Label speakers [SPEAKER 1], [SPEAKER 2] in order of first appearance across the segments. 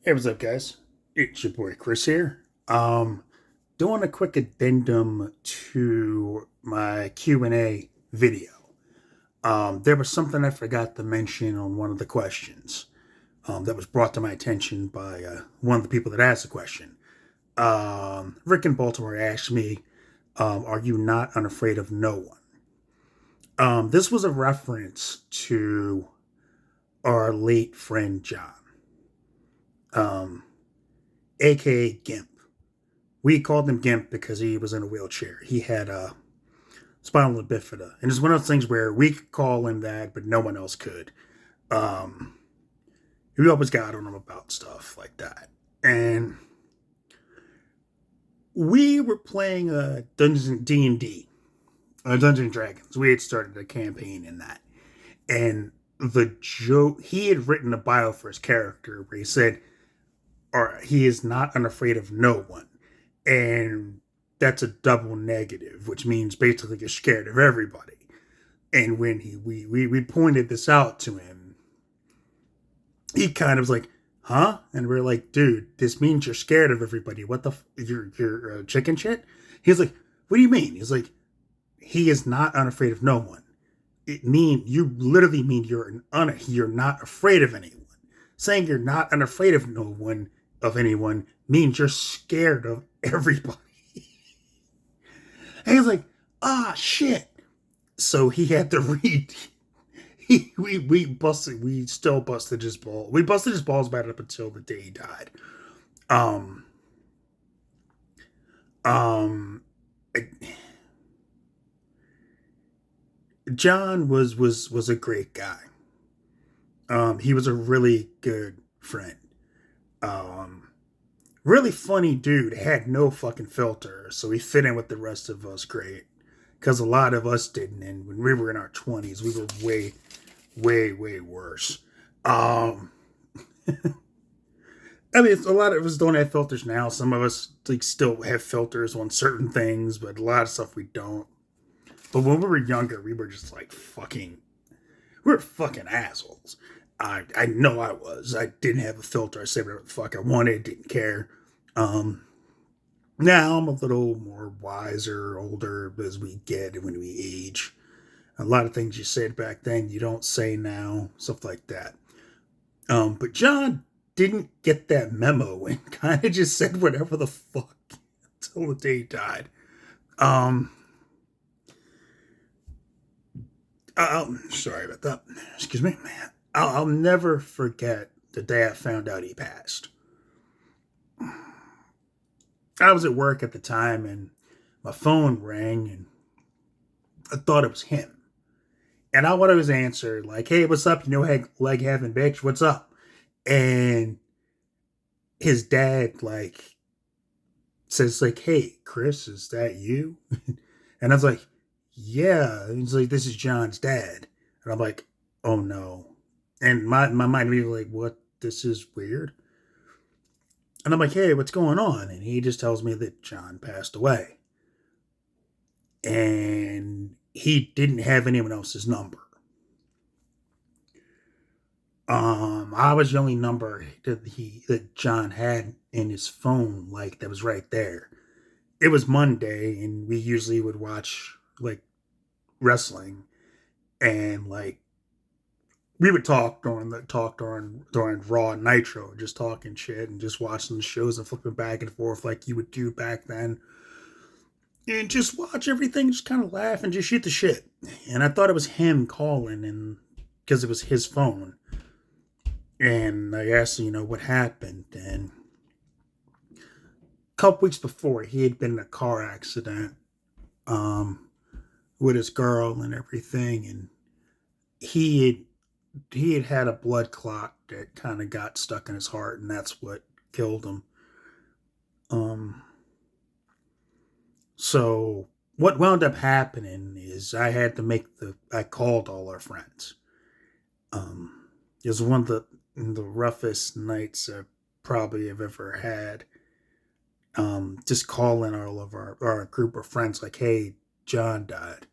[SPEAKER 1] Hey, what's up, guys? It's your boy Chris here. Doing a quick addendum to my Q&A video. There was something I forgot to mention on one of the questions that was brought to my attention by one of the people that asked the question. Rick in Baltimore asked me, "Are you not unafraid of no one?" This was a reference to our late friend John, um, aka Gimp. We called him Gimp because he was in a wheelchair. He had a spinal bifida, and it's one of those things where we could call him that, but no one else could. Um, we always got on him about stuff like that, and we were playing Dungeons D&D, Dungeons and Dragons. We had started a campaign in that, and the joke he had written a bio for his character where he said, "Or he is not unafraid of no one," and that's a double negative, which means basically you're scared of everybody. And when we pointed this out to him, he kind of was like, "Huh?" And we're like, "Dude, this means you're scared of everybody. What the you're chicken shit?" He's like, "What do you mean?" He's like, "He is not unafraid of no one. It mean you literally mean you're not afraid of anyone. Saying you're not unafraid of anyone means you're scared of everybody." And he's like, "Ah, shit." So he had to read. We still busted his ball. We busted his balls about it up until the day he died. Um, um, John was a great guy. He was a really good friend. Um, really funny dude. Had no fucking filter, so he fit in with the rest of us great. Because a lot of us didn't, and when we were in our 20s, we were way worse. Um, I mean, a lot of us don't have filters now. Some of us like still have filters on certain things, but a lot of stuff we don't. But when we were younger, we were just like we were fucking assholes. I know I was. I didn't have a filter. I said whatever the fuck I wanted. Didn't care. Um, Now I'm a little more wiser, older as we get when we age. A lot of things you said back then you don't say now, stuff like that. But John didn't get that memo and kind of just said whatever the fuck until the day he died. Um, Sorry about that. Excuse me. I'll never forget the day I found out he passed. I was at work at the time and my phone rang and I thought it was him. And I would always answer like, "Hey, what's up? You know, hey, leg having bitch, what's up?" And his dad like says like, "Hey, Chris, is that you?" And I was like, "Yeah." And he's like, "This is John's dad." And I'm like, "Oh no." And my mind was like, "What? This is weird." And I'm like, "Hey, what's going on?" And he just tells me that John passed away. And he didn't have anyone else's number. I was the only number that John had in his phone, like that was right there. It was Monday, and we usually would watch like wrestling, and like we would talk during Raw and Nitro, just talking shit and just watching the shows and flipping back and forth like you would do back then, and just watch everything, just kind of laugh and just shoot the shit. And I thought it was him calling, and because it was his phone, and I asked, what happened, and a couple weeks before he had been in a car accident, um, with his girl and everything, and he had he had a blood clot that kind of got stuck in his heart, and that's what killed him. Um, so what wound up happening is I called all our friends. It was one of the roughest nights I probably have ever had. Just calling all of our group of friends like, "Hey, John died,"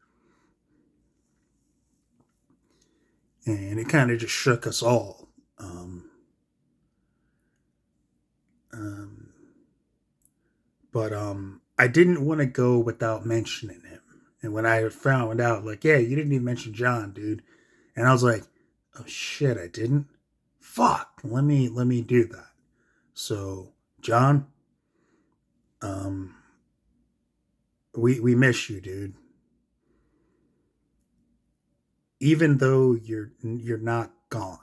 [SPEAKER 1] and it kind of just shook us all. Um, But I didn't want to go without mentioning him. And when I found out, like, yeah, you didn't even mention John, dude. And I was like, oh shit, I didn't. Fuck. Let me do that. So, John, um, we miss you, dude. Even though you're not gone,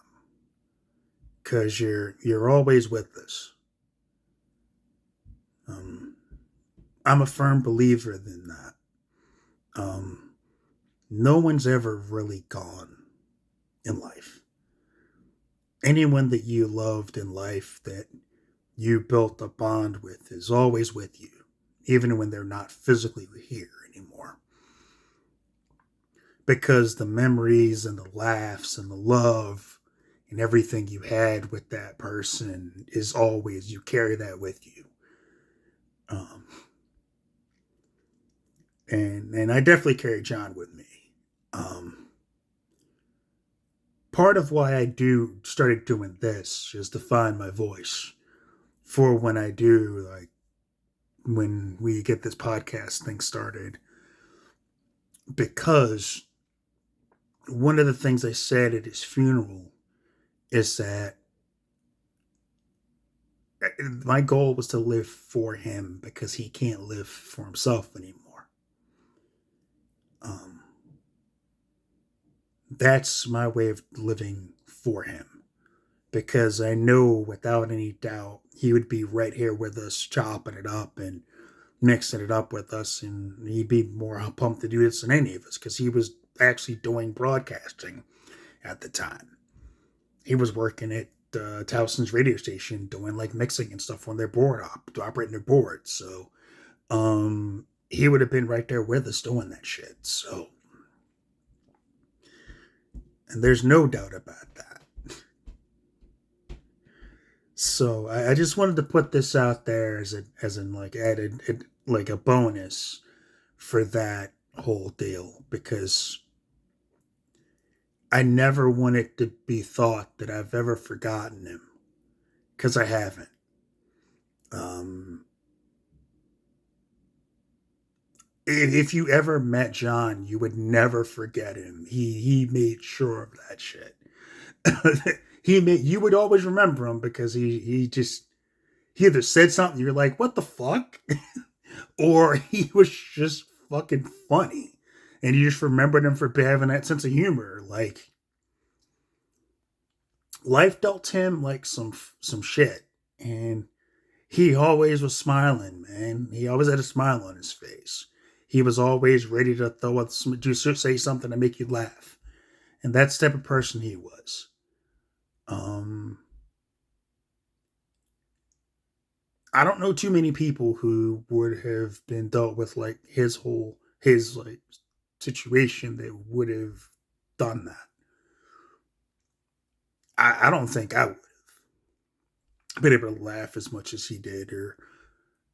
[SPEAKER 1] because you're always with us. Um, I'm a firm believer in that. Um, no one's ever really gone in life. Anyone that you loved in life that you built a bond with is always with you, even when they're not physically here anymore. Because the memories and the laughs and the love and everything you had with that person is always, you carry that with you. Um, and I definitely carry John with me. Um, Part of why I do started doing this is to find my voice for when I do, like, when we get this podcast thing started, because one of the things I said at his funeral is that my goal was to live for him because he can't live for himself anymore. Um, that's my way of living for him, because I know without any doubt he would be right here with us, chopping it up and mixing it up with us, and he'd be more pumped to do this than any of us because he was actually doing broadcasting at the time. He was working at Towson's radio station doing like mixing and stuff when they're operating their boards. So he would have been right there with us doing that shit. So, and there's no doubt about that. So I just wanted to put this out there as in like added like a bonus for that whole deal, because I never want it to be thought that I've ever forgotten him, because I haven't. Um, if you ever met John, you would never forget him. He made sure of that shit. He made you would always remember him because he either said something you're like, what the fuck, or he was just fucking funny, and you just remembered him for having that sense of humor. Like, life dealt him like some shit, and he always was smiling, man. He always had a smile on his face. He was always ready to throw out say something to make you laugh, and that's the type of person he was. Um, I don't know too many people who would have been dealt with like his like situation that would have done that. I don't think I would have been able to laugh as much as he did,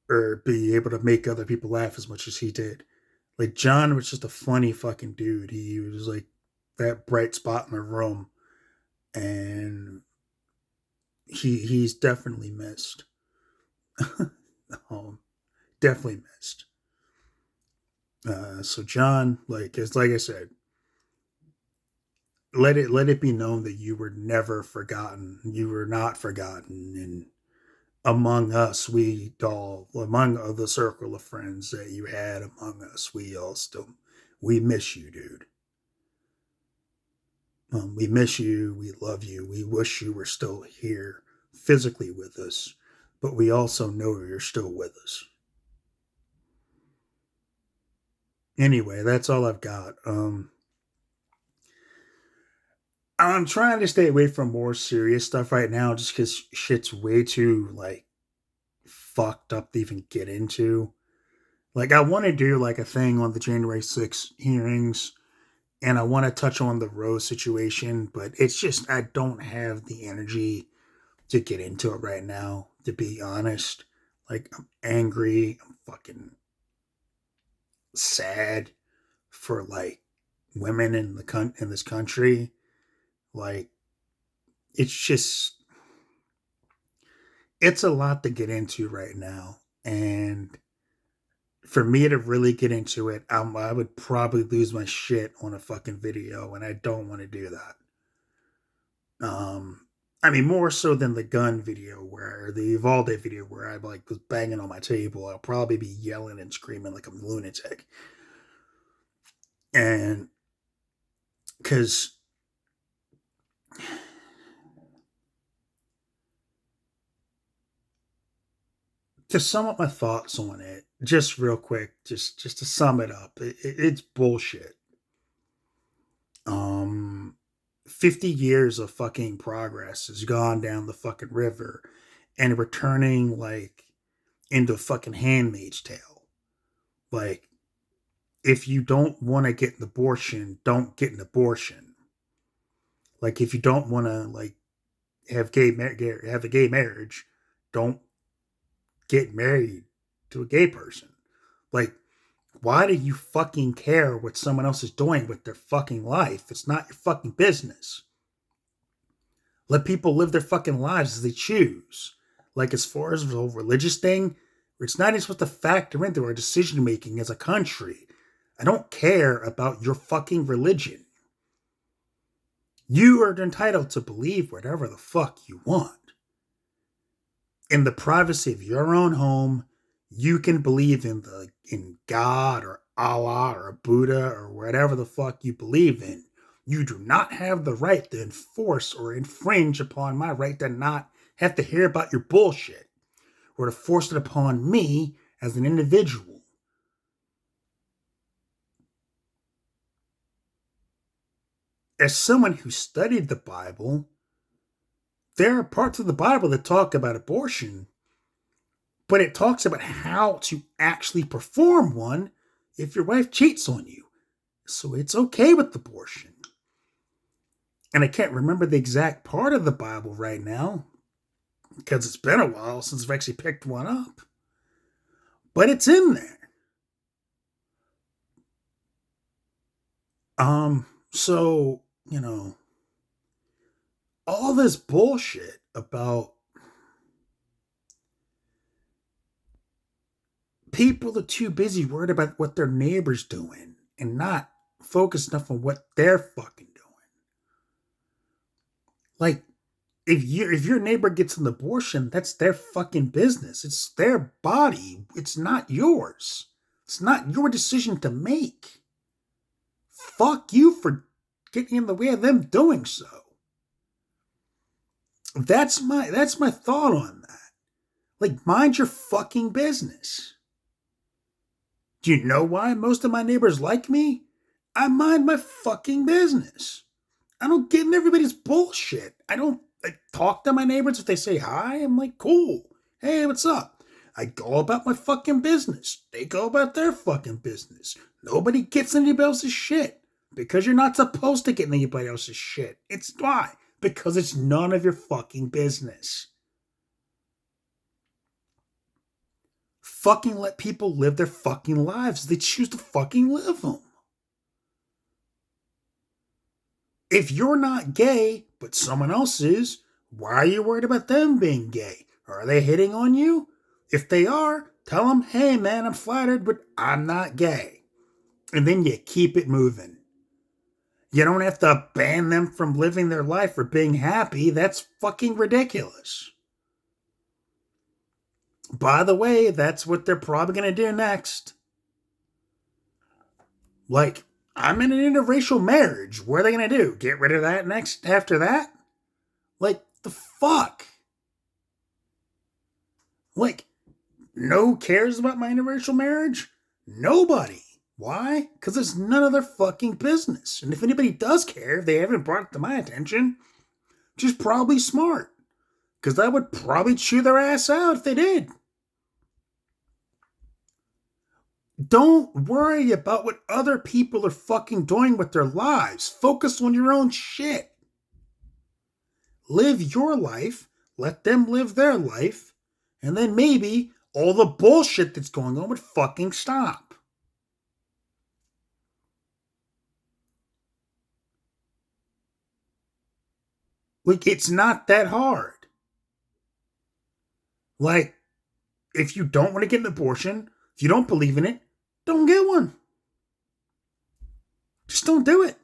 [SPEAKER 1] or be able to make other people laugh as much as he did. Like, John was just a funny fucking dude. He was like that bright spot in the room, and he's definitely missed. um, Definitely missed. So John, like I said, let it be known that you were never forgotten. You were not forgotten, and among us, we all, among the circle of friends that you had among us, we miss you, dude. We miss you. We love you. We wish you were still here physically with us, but we also know you're still with us. Anyway, that's all I've got. I'm trying to stay away from more serious stuff right now, just because shit's way too like fucked up to even get into. Like, I want to do like a thing on the January 6th hearings, and I want to touch on the Rose situation, but it's just I don't have the energy to get into it right now, to be honest. Like, I'm angry, I'm fucking sad for like women in this country. Like, it's just it's a lot to get into right now, and for me to really get into it, I would probably lose my shit on a fucking video, and I don't want to do that. I mean, more so than the gun video or the Uvalde video where I like was banging on my table. I'll probably be yelling and screaming like I'm a lunatic, and because to sum up my thoughts on it, just real quick, just to sum it up, it's bullshit. Um, 50 years of fucking progress has gone down the fucking river, and we're turning like into a fucking Handmaid's Tale. Like, if you don't want to get an abortion, don't get an abortion. Like, if you don't want to like have a gay marriage, don't get married to a gay person. Like, why do you fucking care what someone else is doing with their fucking life? It's not your fucking business. Let people live their fucking lives as they choose. Like, as far as the whole religious thing, it's not even supposed to factor into our decision making as a country. I don't care about your fucking religion. You are entitled to believe whatever the fuck you want. In the privacy of your own home, you can believe in God or Allah or Buddha or whatever the fuck you believe in. You do not have the right to enforce or infringe upon my right to not have to hear about your bullshit or to force it upon me as an individual. As someone who studied the Bible, there are parts of the Bible that talk about abortion, but it talks about how to actually perform one if your wife cheats on you. So it's okay with abortion. And I can't remember the exact part of the Bible right now because it's been a while since I've actually picked one up. But it's in there. So, all this bullshit about people are too busy worried about what their neighbor's doing and not focused enough on what they're fucking doing. Like, if your neighbor gets an abortion, that's their fucking business. It's their body. It's not yours. It's not your decision to make. Fuck you for getting in the way of them doing so. That's my thought on that. Like, mind your fucking business. Do you know why most of my neighbors like me? I mind my fucking business. I don't get in everybody's bullshit. I don't talk to my neighbors if they say hi. I'm like, cool. Hey, what's up? I go about my fucking business. They go about their fucking business. Nobody gets anybody else's shit. Because you're not supposed to get anybody else's shit. It's why? Because it's none of your fucking business. Fucking let people live their fucking lives. They choose to fucking live them. If you're not gay, but someone else is, why are you worried about them being gay? Are they hitting on you? If they are, tell them, hey man, I'm flattered, but I'm not gay. And then you keep it moving. You don't have to ban them from living their life or being happy. That's fucking ridiculous. By the way, that's what they're probably going to do next. Like, I'm in an interracial marriage. What are they going to do? Get rid of that next after that? Like, the fuck? Like, no cares about my interracial marriage? Nobody. Why? Because it's none of their fucking business. And if anybody does care, if they haven't brought it to my attention, which is probably smart. Because I would probably chew their ass out if they did. Don't worry about what other people are fucking doing with their lives. Focus on your own shit. Live your life, let them live their life, and then maybe all the bullshit that's going on would fucking stop. Like, it's not that hard. Like, if you don't want to get an abortion, If you don't believe in it, don't get one. Just don't do it.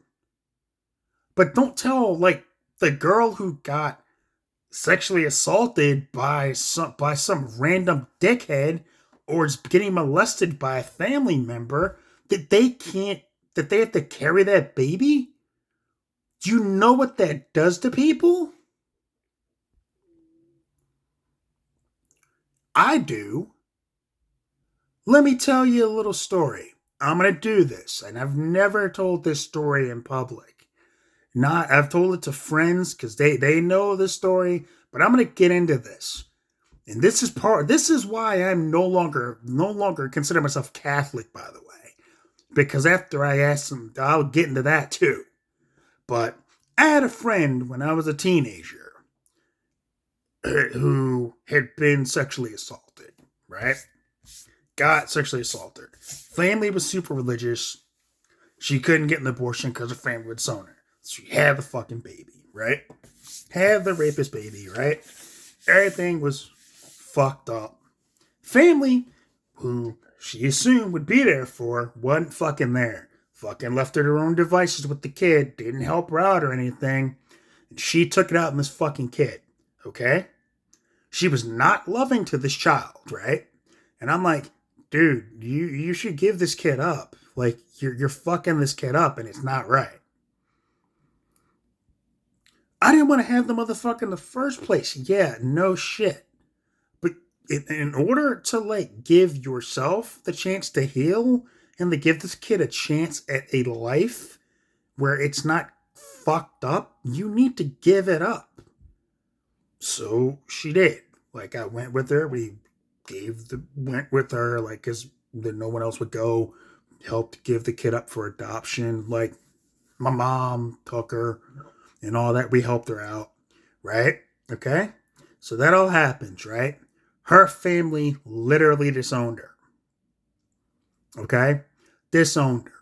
[SPEAKER 1] But don't tell, like, the girl who got sexually assaulted by some random dickhead or is getting molested by a family member that they have to carry that baby. Do you know what that does to people? I do. Let me tell you a little story. I'm going to do this, and I've never told this story in public. Not I've told it to friends because they know this story, but I'm going to get into this. And this is why I'm no longer consider myself Catholic, by the way. Because after I asked them, I'll get into that too. But I had a friend when I was a teenager who had been sexually assaulted, right? Got sexually assaulted. Family was super religious. She couldn't get an abortion because her family would disown her. She had the fucking baby, right? Had the rapist baby, right? Everything was fucked up. Family, who she assumed would be there for her, wasn't fucking there. Fucking left her to her own devices with the kid. Didn't help her out or anything. And she took it out on this fucking kid, okay? She was not loving to this child, right? And I'm like, dude, you should give this kid up. Like, you're fucking this kid up and it's not right. I didn't want to have the motherfucker in the first place. Yeah, no shit. But in order to, like, give yourself the chance to heal and to give this kid a chance at a life where it's not fucked up, you need to give it up. So she did. Like, I went with her. Went with her, like, because no one else would go. Helped give the kid up for adoption. Like, my mom took her and all that. We helped her out, right? Okay? So that all happens, right? Her family literally disowned her. Okay? Disowned her.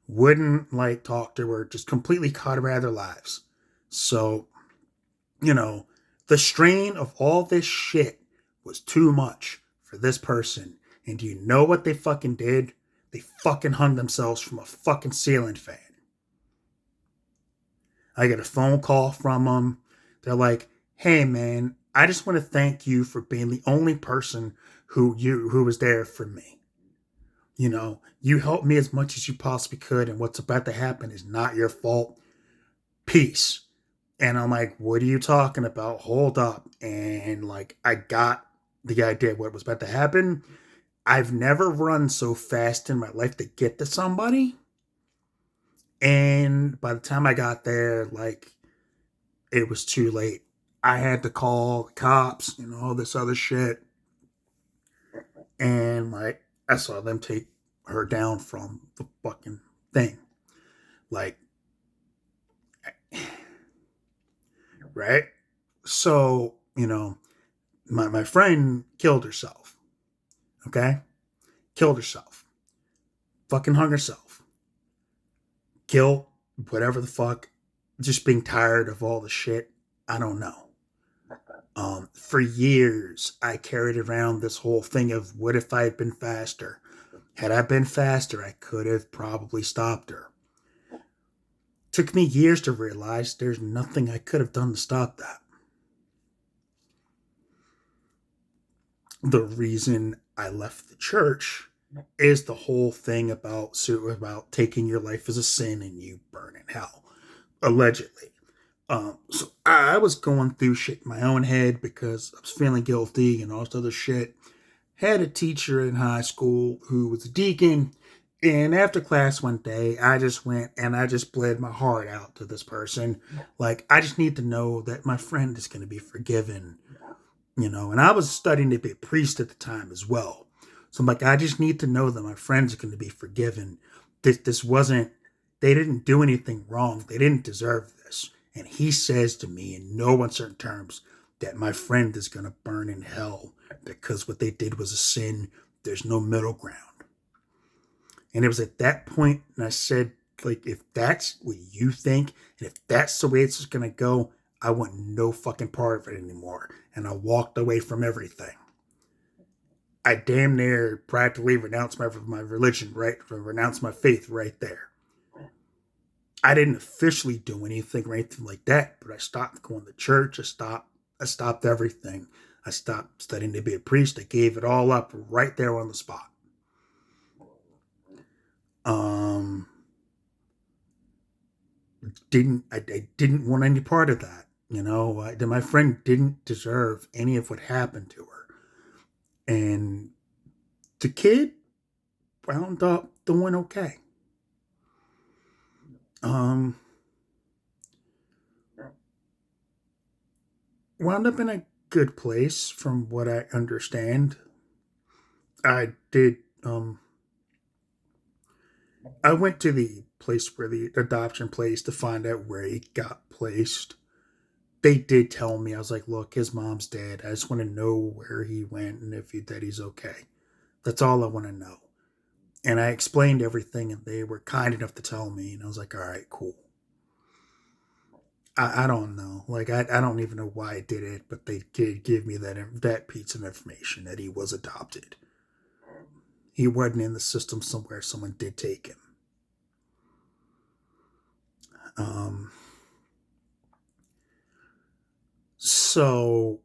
[SPEAKER 1] Wouldn't, like, talk to her. Just completely cut her out of their lives. So, the strain of all this shit was too much for this person. And do you know what they fucking did? They fucking hung themselves from a fucking ceiling fan. I get a phone call from them. They're like, "Hey man, I just want to thank you for being the only person who was there for me. You helped me as much as you possibly could, and what's about to happen is not your fault. Peace." And I'm like, "What are you talking about? Hold up." And, like, I got the idea what was about to happen. I've never run so fast in my life to get to somebody. And by the time I got there, like, it was too late. I had to call the cops and all this other shit. And, like, I saw them take her down from the fucking thing. Like, right? So, my friend killed herself. Okay? Killed herself. Fucking hung herself. Guilt, whatever the fuck. Just being tired of all the shit. I don't know. For years, I carried around this whole thing of what if I had been faster? Had I been faster, I could have probably stopped her. Took me years to realize there's nothing I could have done to stop that. The reason I left the church is the whole thing about taking your life as a sin and you burn in hell, allegedly. So I was going through shit in my own head because I was feeling guilty and all this other shit. Had a teacher in high school who was a deacon, and after class one day, I just went and I just bled my heart out to this person. Like, I just need to know that my friend is going to be forgiven, and I was studying to be a priest at the time as well. So I'm like, I just need to know that my friend's going to be forgiven. This wasn't, they didn't do anything wrong. They didn't deserve this. And he says to me in no uncertain terms that my friend is going to burn in hell because what they did was a sin. There's no middle ground. And it was at that point, and I said, like, if that's what you think, and if that's the way it's just going to go, I want no fucking part of it anymore. And I walked away from everything. I damn near practically renounced my religion, right? Renounced my faith right there. I didn't officially do anything or anything like that, but I stopped going to church. I stopped everything. I stopped studying to be a priest. I gave it all up right there on the spot. Um, I didn't want any part of that. My friend didn't deserve any of what happened to her, and the kid wound up doing okay. Um, Wound up in a good place, from what I understand. I did. I went to the place where the adoption place to find out where he got placed. They did tell me. I was like, look, his mom's dead. I just want to know where he went and if that he's okay. That's all I want to know. And I explained everything, and they were kind enough to tell me. And I was like, all right, cool. I don't know. Like, I don't even know why I did it, but they did give me that piece of information that he was adopted. He wasn't in the system somewhere. Someone did take him. Um, so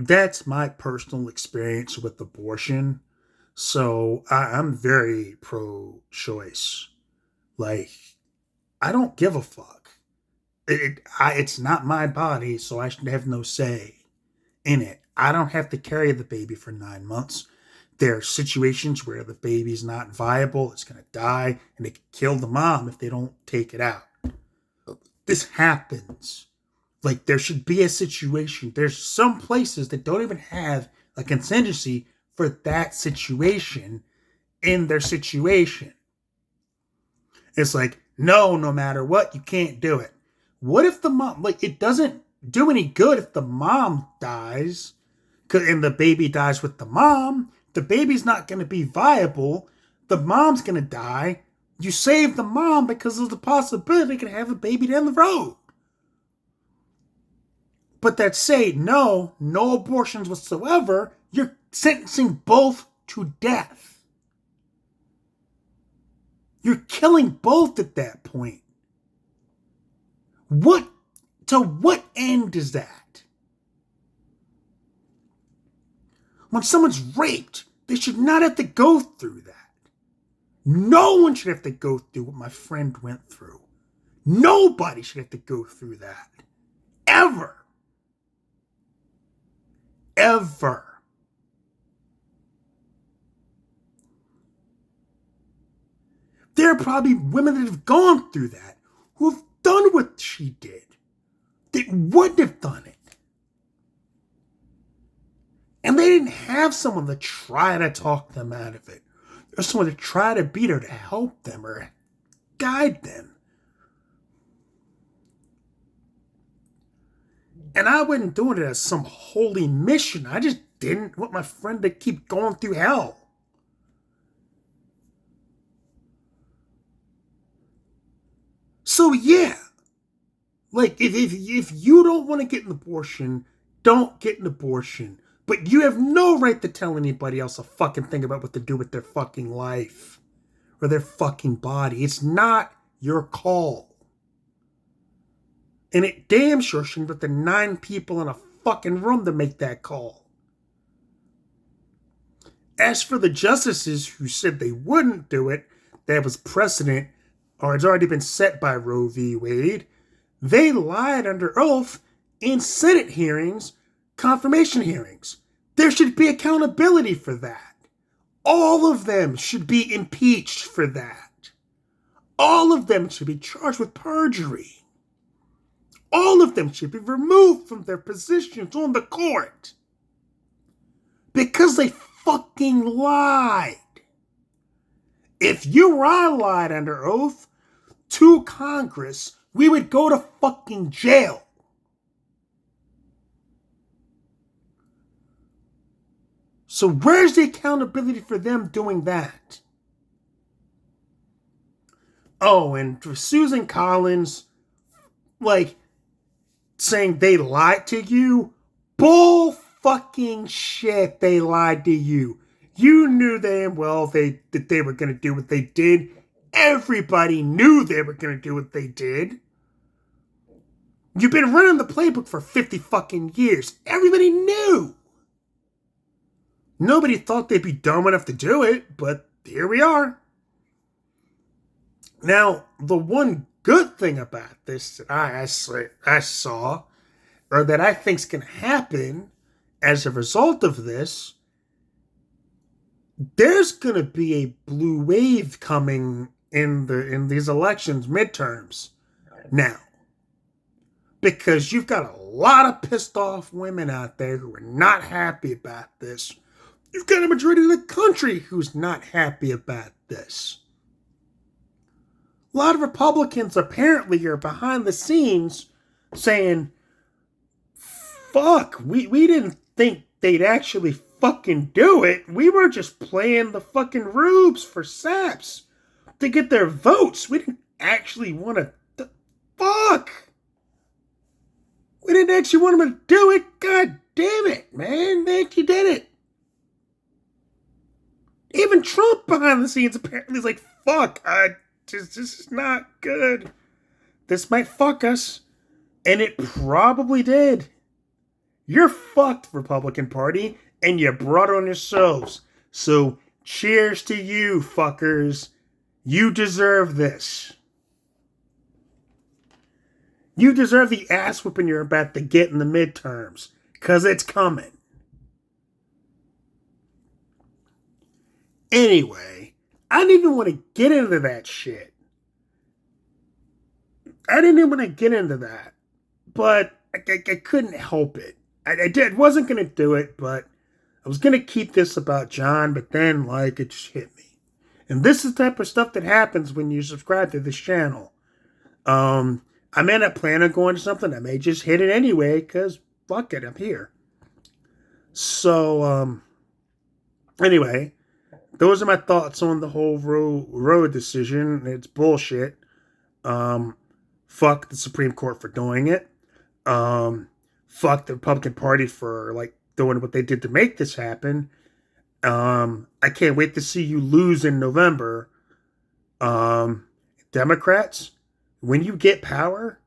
[SPEAKER 1] that's my personal experience with abortion. So I'm very pro choice. Like, I don't give a fuck. It's not my body, so I should have no say in it. I don't have to carry the baby for 9 months. There are situations where the baby's not viable, it's going to die, and they can kill the mom if they don't take it out. This happens. Like, there should be a situation. There's some places that don't even have a contingency for that situation in their situation. It's like, no matter what, you can't do it. What if the mom, like, it doesn't do any good if the mom dies and the baby dies with the mom. The baby's not going to be viable. The mom's going to die. You save the mom because of the possibility you can have a baby down the road. But that say no abortions whatsoever, you're sentencing both to death. You're killing both at that point. To what end is that? When someone's raped, they should not have to go through that. No one should have to go through what my friend went through. Nobody should have to go through that. Ever. Ever. There are probably women that have gone through that, who have done what she did, that wouldn't have done it. And they didn't have someone to try to talk them out of it, or someone to try to beat her to help them or guide them. And I wasn't doing it as some holy mission. I just didn't want my friend to keep going through hell. So yeah, like, if you don't want to get an abortion, don't get an abortion. But you have no right to tell anybody else a fucking thing about what to do with their fucking life or their fucking body. It's not your call. And it damn sure shouldn't be the 9 people in a fucking room to make that call. As for the justices who said they wouldn't do it, that was precedent, or it's already been set by Roe v. Wade, they lied under oath in Senate hearings, confirmation hearings. There should be accountability for that. All of them should be impeached for that. All of them should be charged with perjury. All of them should be removed from their positions on the court. Because they fucking lied. If you or I lied under oath to Congress, we would go to fucking jail. So where's the accountability for them doing that? Oh, and for Susan Collins, like, saying they lied to you, bull fucking shit, they lied to you. You knew damn well that they were going to do what they did. Everybody knew they were going to do what they did. You've been running the playbook for 50 fucking years. Everybody knew. Nobody thought they'd be dumb enough to do it, but here we are. Now, the one good thing about this that I saw, or that I think's going to happen as a result of this, there's going to be a blue wave coming in these elections, midterms, now. Because you've got a lot of pissed off women out there who are not happy about this. You've got a majority of the country who's not happy about this. A lot of Republicans apparently are behind the scenes saying, fuck, we didn't think they'd actually fucking do it. We were just playing the fucking rubes for saps to get their votes. We didn't actually want to... Fuck! We didn't actually want them to do it. God damn it, man. They actually did it. Even Trump behind the scenes apparently is like, fuck, this is not good. This might fuck us. And it probably did. You're fucked, Republican Party, and you brought it on yourselves. So, cheers to you, fuckers. You deserve this. You deserve the ass whooping you're about to get in the midterms. Because it's coming. Anyway, I didn't even want to get into that shit. I didn't even want to get into that. But I couldn't help it. I wasn't going to do it, but I was going to keep this about John, but then, it just hit me. And this is the type of stuff that happens when you subscribe to this channel. I may not plan on going to something. I may just hit it anyway, because fuck it, I'm here. So, anyway, those are my thoughts on the whole road decision. It's bullshit. Fuck the Supreme Court for doing it. Fuck the Republican Party for, doing what they did to make this happen. I can't wait to see you lose in November. Democrats, when you get power,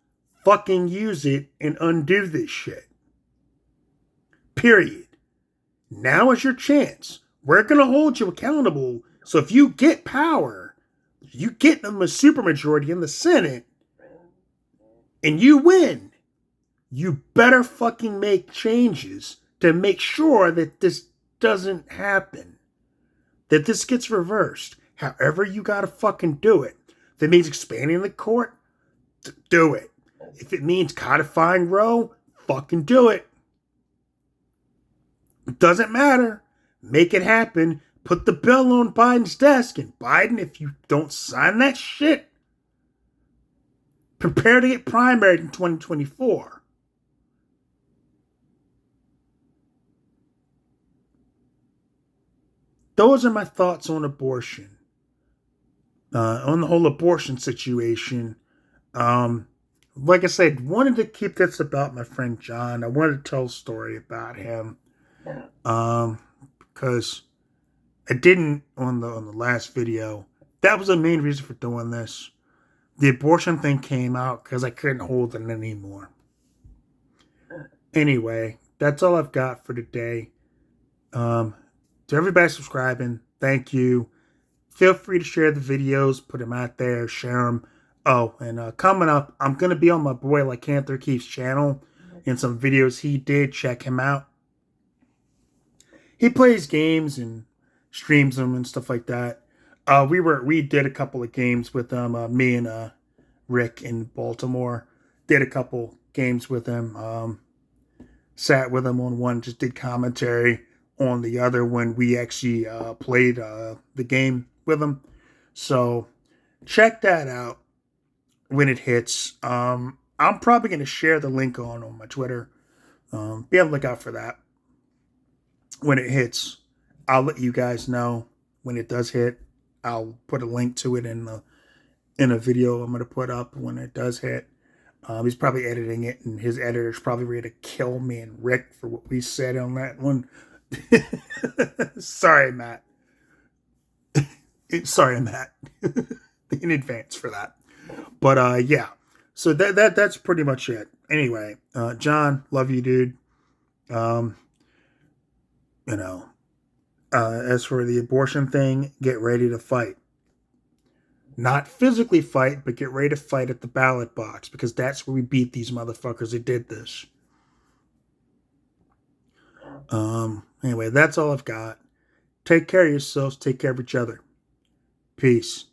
[SPEAKER 1] fucking use it and undo this shit. Period. Now is your chance. We're going to hold you accountable. So if you get power, you get them a supermajority in the Senate, and you win, you better fucking make changes to make sure that this doesn't happen. That this gets reversed. However you gotta fucking do it. If it means expanding the court, do it. If it means codifying Roe, fucking do it. It doesn't matter. Make it happen. Put the bill on Biden's desk. And Biden, if you don't sign that shit, prepare to get primaried in 2024. Those are my thoughts on abortion. On the whole abortion situation. Like I said, wanted to keep this about my friend John. I wanted to tell a story about him. Because I didn't on the last video. That was the main reason for doing this. The abortion thing came out because I couldn't hold it anymore. Anyway, that's all I've got for today. To everybody subscribing, thank you. Feel free to share the videos, put them out there, share them. Oh, and coming up, I'm going to be on my boy Lycanther Keith's channel in some videos he did. Check him out. He plays games and streams them and stuff like that. We did a couple of games with him. Me and Rick in Baltimore did a couple games with him. Sat with him on one, just did commentary on the other when we actually played the game with him. So check that out when it hits. I'm probably going to share the link on my Twitter. Be on the lookout for that. When it hits, I'll let you guys know when it does hit. I'll put a link to it in a video I'm going to put up when it does hit. He's probably editing it, and his editor's probably ready to kill me and Rick for what we said on that one. Sorry, Matt. Sorry, Matt, in advance for that. But yeah. So that's pretty much it. Anyway, John, love you, dude. Um, you know, as for the abortion thing, get ready to fight. Not physically fight, but get ready to fight at the ballot box because that's where we beat these motherfuckers that did this. Anyway, that's all I've got. Take care of yourselves. Take care of each other. Peace.